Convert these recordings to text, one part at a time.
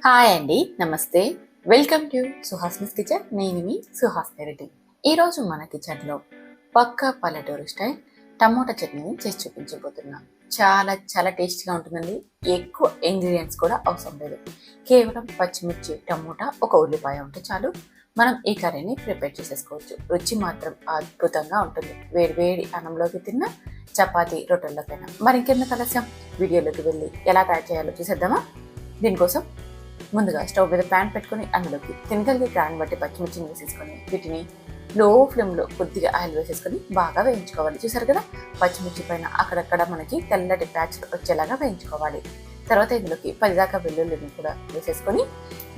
Hi అండి, నమస్తే. Welcome to Suhasini's kitchen. నేను మీ సుహాస్ని రెడ్డి. ఈరోజు మన కిచెన్లో పక్కా పల్లెటూరు స్టైల్ టమోటా చట్నీని చేసి చూపించబోతున్నాం. చాలా చాలా టేస్టీగా ఉంటుందండి. ఎక్కువ ఇంగ్రీడియంట్స్ కూడా అవసరం లేదు. కేవలం పచ్చిమిర్చి, టమోటా, ఒక ఉల్లిపాయ ఉంటే చాలు మనం ఈ కర్రీని ప్రిపేర్ చేసేసుకోవచ్చు. రుచి మాత్రం అద్భుతంగా ఉంటుంది. వేడి వేడి అన్నంలోకి తిన్న, చపాతీ, రొట్టెల్లోకైనా. మరి ఇంకెందుకు ఆలస్యం, వీడియోలోకి వెళ్ళి ఎలా తయారు చేయాలో చూసేద్దామా. దీనికోసం ముందుగా స్టవ్ మీద ప్యాన్ పెట్టుకుని అందులోకి తినగలిగే కారం బట్టి పచ్చిమిర్చిని వేసేసుకొని వీటిని లో ఫ్లేమ్లో కొద్దిగా ఆయిల్ వేసేసుకొని బాగా వేయించుకోవాలి. చూసారు కదా, పచ్చిమిర్చి పైన అక్కడక్కడ మనకి తెల్లటి ప్యాచ్ వచ్చేలాగా వేయించుకోవాలి. తర్వాత ఇందులోకి 10 దాకా వెల్లుల్లిని కూడా వేసేసుకొని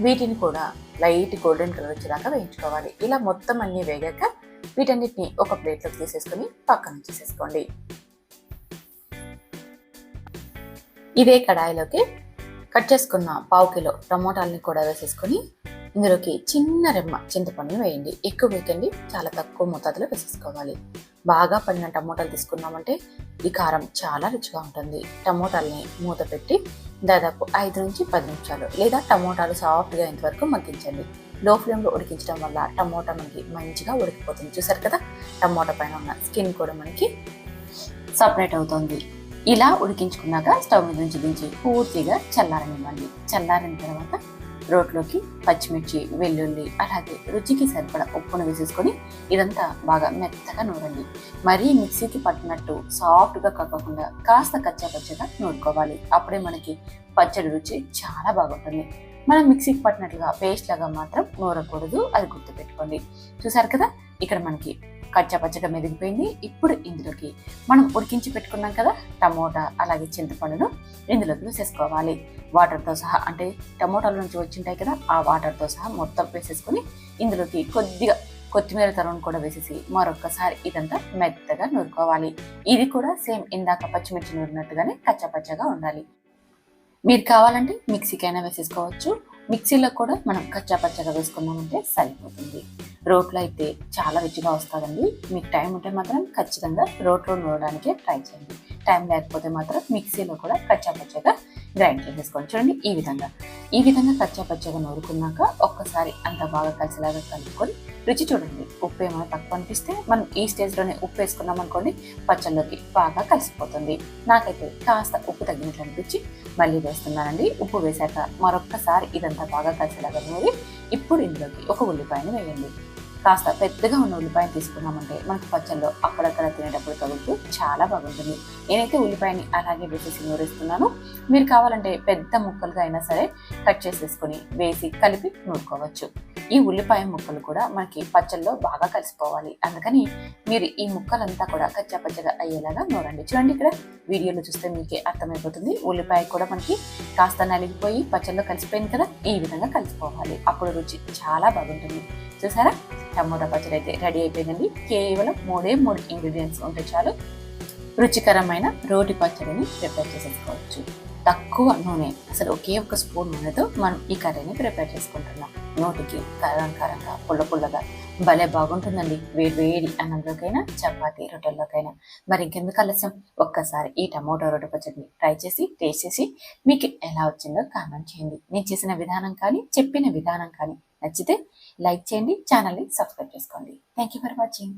వీటిని కూడా లైట్ గోల్డెన్ కలర్ వచ్చేదాకా వేయించుకోవాలి. ఇలా మొత్తం అన్ని వేగాక వీటన్నిటిని ఒక ప్లేట్లోకి తీసేసుకొని పక్కన చేసేసుకోండి. ఇదే కడాయిలోకి కట్ చేసుకున్న 1/2 కిలో టమోటాలని కూడా వేసేసుకొని ఇందులోకి చిన్న రెమ్మ చింతపండుని వేయండి. ఎక్కువ వేయకండి, చాలా తక్కువ మోతాదులో వేసేసుకోవాలి. బాగా పండిన టమోటాలు తీసుకున్నామంటే ఈ కారం చాలా రుచిగా ఉంటుంది. టమోటాలని మూత పెట్టి దాదాపు 5 నుంచి 10 నిమిషాలు లేదా టమోటాలు సాఫ్ట్గా ఇంతవరకు మగ్గించండి. లో ఫ్లేమ్లో ఉడికించడం వల్ల టమోటా మనకి మంచిగా ఉడికిపోతుంది. చూసారు కదా, టమోటా పైన ఉన్న స్కిన్ కూడా మనకి సపరేట్ అవుతుంది. ఇలా ఉడికించుకున్నాక స్టవ్ మీద నుంచి దించి పూర్తిగా చల్లారనివ్వండి. చల్లారిన తర్వాత రోట్లోకి పచ్చిమిర్చి, వెల్లుల్లి, అలాగే రుచికి సరిపడా ఉప్పును వేసేసుకొని ఇదంతా బాగా మెత్తగా నూరండి. మరీ మిక్సీకి పట్టినట్టు సాఫ్ట్గా కాకుండా కాస్త కచ్చాపచ్చగా నూరుకోవాలి. అప్పుడే మనకి పచ్చడి రుచి చాలా బాగుంటుంది. మనం మిక్సీకి పట్టినట్లుగా పేస్ట్ లాగా మాత్రం నూరకూడదు, అది గుర్తుపెట్టుకోండి. చూసారు కదా, ఇక్కడ మనకి కచ్చాపచ్చగా మెదిగిపోయింది. ఇప్పుడు ఇందులోకి మనం ఉడికించి పెట్టుకున్నాం కదా టమోటా, అలాగే చింతపండును ఇందులోకి వేసేసుకోవాలి. వాటర్తో సహా, అంటే టమోటాల నుంచి వచ్చింటాయి కదా, ఆ వాటర్తో సహా మొత్తం వేసేసుకొని ఇందులోకి కొద్దిగా కొత్తిమీర తరువును కూడా వేసేసి మరొకసారి ఇదంతా మెత్తగా నూరుకోవాలి. ఇది కూడా సేమ్ ఇందాక పచ్చిమిర్చి నూరినట్టుగానే కచ్చాపచ్చగా ఉండాలి. మీరు కావాలంటే మిక్సీకైనా వేసేసుకోవచ్చు. మిక్సీలో కూడా మనం కచ్చాపచ్చగా వేసుకున్నామంటే సరిపోతుంది. రోట్లో అయితే చాలా రుచిగా వస్తుందండి. మీకు టైం ఉంటే మాత్రం ఖచ్చితంగా రోట్లో నూరడానికే ట్రై చేయండి. టైం లేకపోతే మాత్రం మిక్సీలో కూడా కచ్చాపచ్చగా గ్రైండ్ చేసేసుకోండి. చూడండి, ఈ విధంగా కచ్చాపచ్చగా నూరుకున్నాక ఒక్కసారి అంత బాగా కలిసేలాగా కలుపుకొని రుచి చూడండి. ఉప్పు ఏమైనా తక్కువ అనిపిస్తే మనం ఈ స్టేజ్లోనే ఉప్పు వేసుకున్నాం అనుకోండి, పచ్చళ్ళలోకి బాగా కలిసిపోతుంది. నాకైతే కాస్త ఉప్పు తగ్గినట్లు అనిపించి మళ్ళీ వేస్తున్నానండి. ఉప్పు వేశాక మరొక్కసారి ఇదంతా బాగా కలిసేలాగా నూరి ఇప్పుడు ఇందులోకి ఒక ఉల్లిపాయను వేయండి. కాస్త పెద్దగా ఉన్న ఉల్లిపాయను తీసుకున్నామంటే మనకు పచ్చళ్ళు అక్కడక్కడ తినేటప్పుడు తగులుతూ చాలా బాగుంటుంది. నేనైతే ఉల్లిపాయని అలాగే వేసేసి నూరేస్తున్నాను. మీరు కావాలంటే పెద్ద ముక్కలుగా అయినా సరే కట్ చేసేసుకొని వేసి కలిపి నూరుకోవచ్చు. ఈ ఉల్లిపాయ ముక్కలు కూడా మనకి పచ్చళ్ళలో బాగా కలిసిపోవాలి. అందుకని మీరు ఈ ముక్కలంతా కూడా కచ్చాపచ్చగా అయ్యేలాగా నూరండి. చూడండి, ఇక్కడ వీడియోలో చూస్తే మీకే అర్థమైపోతుంది. ఉల్లిపాయ కూడా మనకి కాస్త నలిగిపోయి పచ్చళ్ళలో కలిసిపోయింది కదా, ఈ విధంగా కలిసిపోవాలి. అప్పుడు రుచి చాలా బాగుంటుంది. చూసారా, టమోటా పచ్చడి అయితే రెడీ అయిపోయిందండి. కేవలం 3 ఇంగ్రీడియంట్స్ ఉంటే చాలు రుచికరమైన రోటి పచ్చడిని ప్రిపేర్ చేసేసుకోవచ్చు. తక్కువ నూనె, అసలు ఒకే ఒక స్పూన్ నూనెతో మనం ఈ కర్రీని ప్రిపేర్ చేసుకుంటున్నాం. నోటికి కారంగా పుల్లగా భలే బాగుంటుందండి. వేడి అన్నంలోకైనా, చపాతీ, రొట్టెల్లోకైనా. మరి ఇంకెందుకు ఆలస్యం, ఒక్కసారి ఈ టమోటా రోటి పచ్చడిని ట్రై చేసి టేస్ట్ చేసి మీకు ఎలా వచ్చిందో కామెంట్ చేయండి. నేను చేసిన విధానం కానీ, చెప్పిన విధానం కానీ నచ్చితే లైక్ చేయండి, ఛానల్ని సబ్స్క్రైబ్ చేసుకోండి. Thank you for watching.